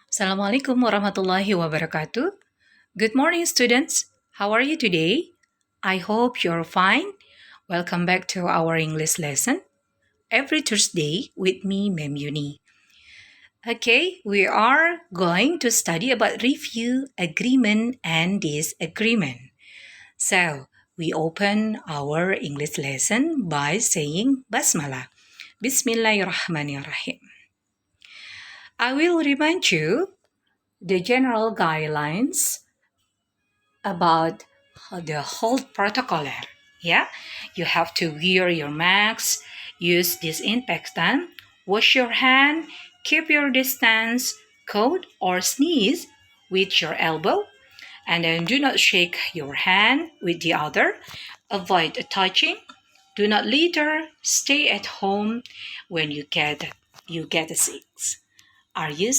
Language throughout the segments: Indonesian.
Assalamualaikum warahmatullahi wabarakatuh. Good morning, students. How are you today? I hope you're fine. Welcome back to our English lesson every Thursday with me, Mem Yuni. Okay, we are going to study about review, agreement, and disagreement. So, we open our English lesson by saying Basmalah. Bismillahirrahmanirrahim. I will remind you the general guidelines about the health protocol. Yeah, you have to wear your mask, use disinfectant, wash your hand, keep your distance, cough or sneeze with your elbow, and then do not shake your hand with the other. Avoid touching. Do not litter. Stay at home when you get sick. Are you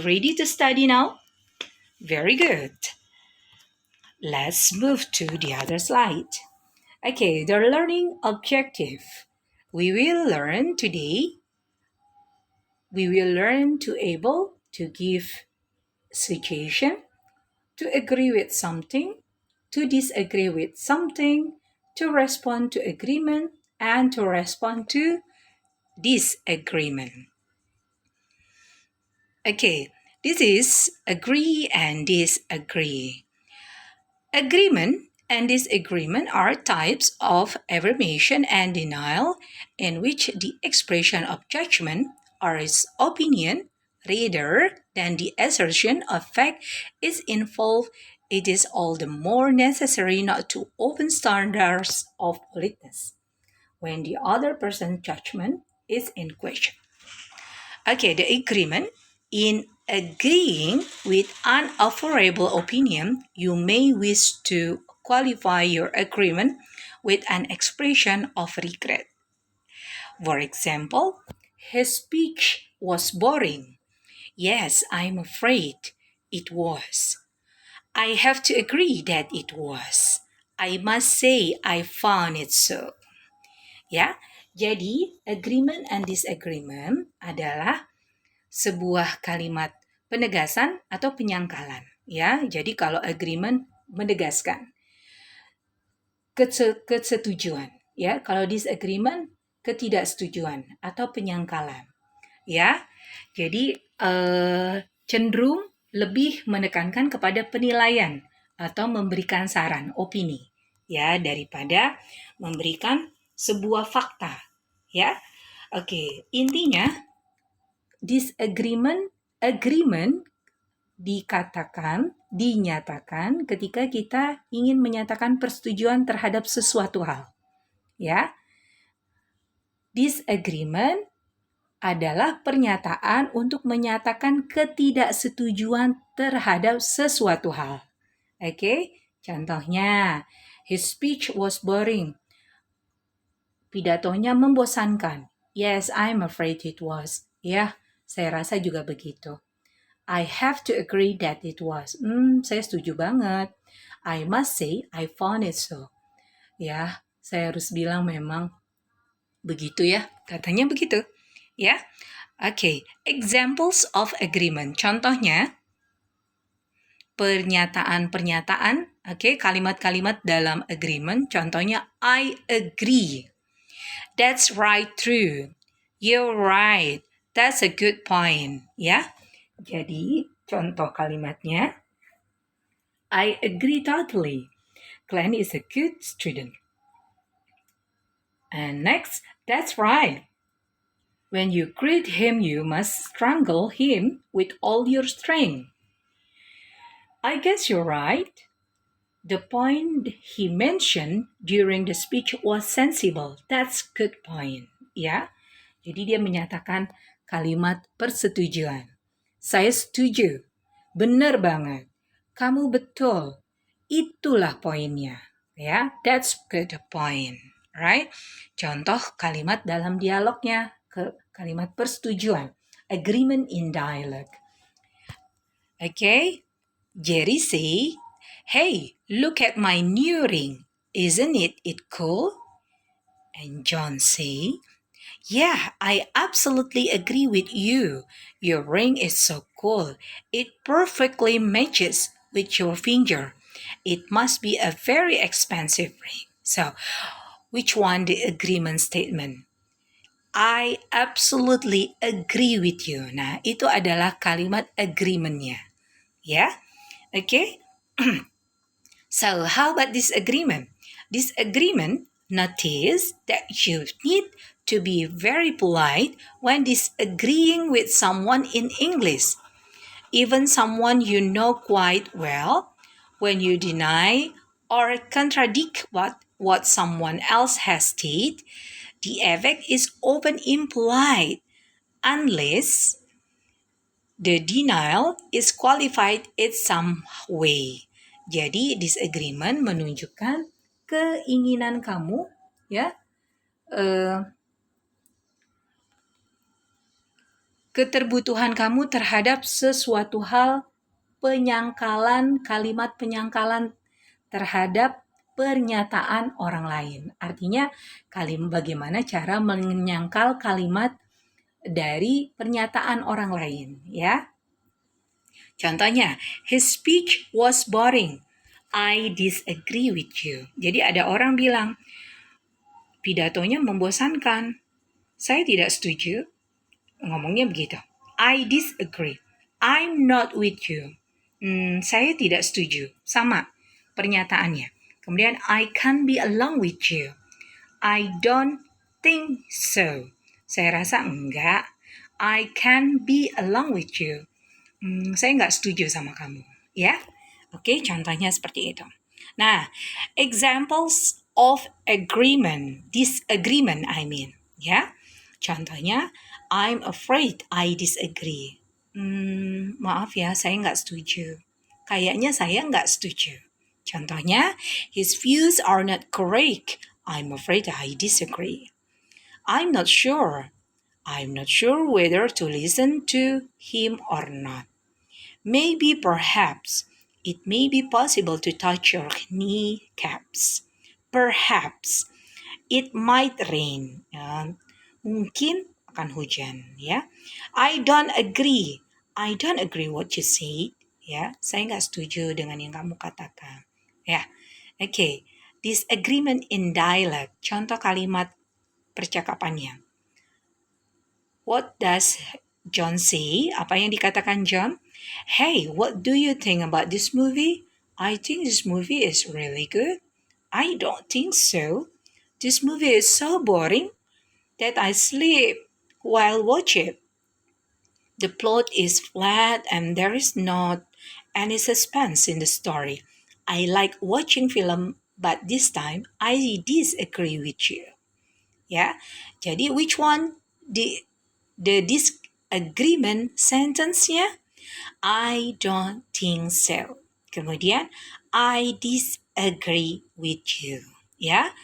ready to study now? Very good. Let's move to the other slide. Okay, the learning objective. We will learn today, we will learn to able to give suggestion, to agree with something, to disagree with something, to respond to agreement, and to respond to disagreement. Okay, this is agree and disagree. Agreement and disagreement are types of affirmation and denial in which the expression of judgment or its opinion rather than the assertion of fact is involved. It is all the more necessary not to open standards of politeness when the other person's judgment is in question. Okay, the agreement. In agreeing with an unfavorable opinion, you may wish to qualify your agreement with an expression of regret. For example, his speech was boring. Yes, I'm afraid it was. I have to agree that it was. I must say I found it so. Ya, jadi agreement and disagreement adalah sebuah kalimat penegasan atau penyangkalan, ya. Jadi kalau agreement menegaskan kesetujuan, ya. Kalau disagreement ketidaksetujuan atau penyangkalan, ya. Jadi cenderung lebih menekankan kepada penilaian atau memberikan saran, opini, ya, daripada memberikan sebuah fakta, ya. Oke, intinya agreement dinyatakan ketika kita ingin menyatakan persetujuan terhadap sesuatu hal. Ya. Disagreement adalah pernyataan untuk menyatakan ketidaksetujuan terhadap sesuatu hal. Oke, contohnya, his speech was boring. Pidatonya membosankan. Yes, I'm afraid it was. Ya, saya rasa juga begitu. I have to agree that it was. Saya setuju banget. I must say I found it so. Ya, saya harus bilang memang begitu ya. Katanya begitu. Ya. Oke, examples of agreement. Contohnya, pernyataan-pernyataan, kalimat-kalimat dalam agreement. Contohnya, I agree. That's right, true. You're right. That's a good point. Ya. Jadi, contoh kalimatnya, I agree totally. Glenn is a good student. And next, that's right. When you greet him, you must strangle him with all your strength. I guess you're right. The point he mentioned during the speech was sensible. That's good point. Ya, jadi dia menyatakan kalimat persetujuan. Saya setuju. Benar banget. Kamu betul. Itulah poinnya. Ya, that's good point. Right? Contoh kalimat dalam dialognya, kalimat persetujuan. Agreement in dialogue. Okay? Jerry say, hey, look at my new ring. Isn't it cool? And John say, Yeah, I absolutely agree with you. Your ring is so cool. It perfectly matches with your finger. It must be a very expensive ring. So, which one the agreement statement? I absolutely agree with you. Nah, itu adalah kalimat agreementnya. Ya, okay? So, how about this agreement? This agreement notice that you need to be very polite when disagreeing with someone in English, even someone you know quite well. When you deny or contradict what someone else has said, the effect is often impolite unless the denial is qualified in some way. Jadi disagreement menunjukkan keinginan kamu, ya, eh, keterbutuhan kamu terhadap sesuatu hal, penyangkalan, kalimat penyangkalan terhadap pernyataan orang lain. Artinya, bagaimana cara menyangkal kalimat dari pernyataan orang lain, ya. Contohnya, his speech was boring. I disagree with you. Jadi ada orang bilang, pidatonya membosankan. Saya tidak setuju. Ngomongnya begitu. I disagree. I'm not with you. Saya tidak setuju. Sama pernyataannya. Kemudian, I can't be along with you. I don't think so. Saya rasa enggak. I can't be along with you. Saya nggak setuju sama kamu. Ya, oke, contohnya seperti itu. Nah, examples of agreement, disagreement I mean, ya. Contohnya, I'm afraid I disagree. Maaf ya, saya nggak setuju. Kayaknya saya nggak setuju. Contohnya, his views are not correct. I'm afraid I disagree. I'm not sure. I'm not sure whether to listen to him or not. Maybe, perhaps, it may be possible to touch your kneecaps. Perhaps, it might rain. Mungkin akan hujan. Ya, I don't agree. I don't agree what you say. Ya, saya nggak setuju dengan yang kamu katakan. Ya, oke. Disagreement in dialogue. Contoh kalimat percakapannya. What does John say? Apa yang dikatakan John? Hey, what do you think about this movie? I think this movie is really good. I don't think so. This movie is so boring that I sleep while watch it. The plot is flat and there is not any suspense in the story. I like watching film, but this time I disagree with you. Ya, jadi which one the disagreement sentence-nya? I don't think so. Kemudian, I disagree with you. Ya.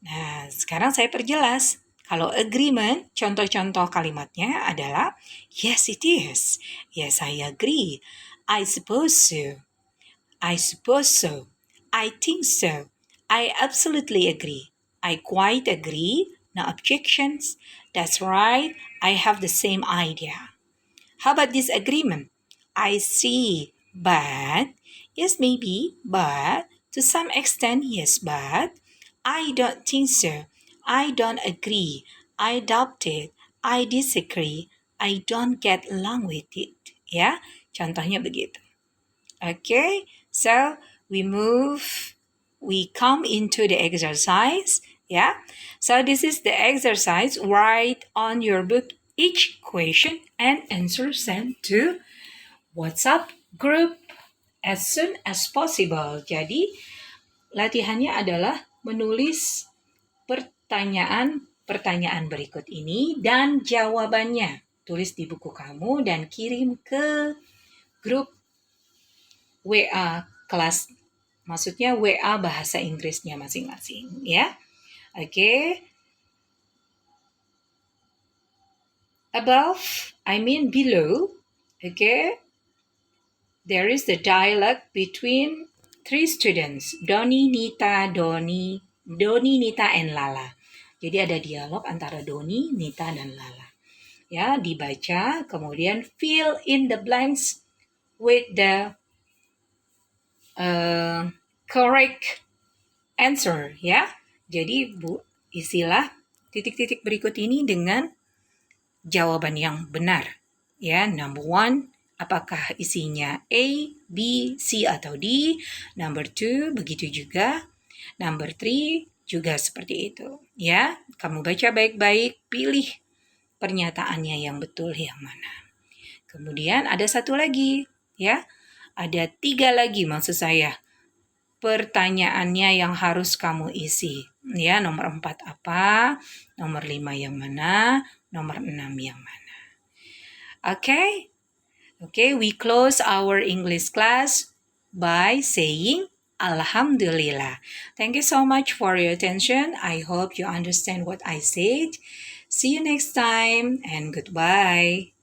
Nah, sekarang saya perjelas. Kalau agreement, contoh-contoh kalimatnya adalah yes it is. Yes, I agree. I suppose so. I suppose so. I think so. I absolutely agree. I quite agree. No objections. That's right. I have the same idea. How about disagreement? I see, but, yes, maybe, but, to some extent, yes, but, I don't think so. I don't agree. I doubt it. I disagree. I don't get along with it. Ya, contohnya begitu. Okay, so we come into the exercise. Yeah, so this is the exercise. Write on your book each question and answer sent to WhatsApp group as soon as possible. Jadi, latihannya adalah menulis pertanyaan berikut ini dan jawabannya. Tulis di buku kamu dan kirim ke grup WA kelas, maksudnya WA bahasa Inggrisnya masing-masing, ya. Oke. Above, I mean below, okay, there is the dialogue between three students, Doni, Nita, and Lala. Jadi ada dialog antara Doni, Nita, dan Lala. Ya, dibaca, kemudian fill in the blanks with the correct answer, ya. Jadi isilah titik-titik berikut ini dengan jawaban yang benar. Ya, number one, apakah isinya A, B, C, atau D? Number two, begitu juga. Number three, juga seperti itu. Ya, kamu baca baik-baik, pilih pernyataannya yang betul yang mana. Kemudian ada satu lagi, ya. Ada 3 lagi maksud saya. Pertanyaannya yang harus kamu isi. Ya, nomor 4 apa? Nomor 5 yang mana? Nomor 6 yang mana? Okay? Okay, we close our English class by saying Alhamdulillah. Thank you so much for your attention. I hope you understand what I said. See you next time and goodbye.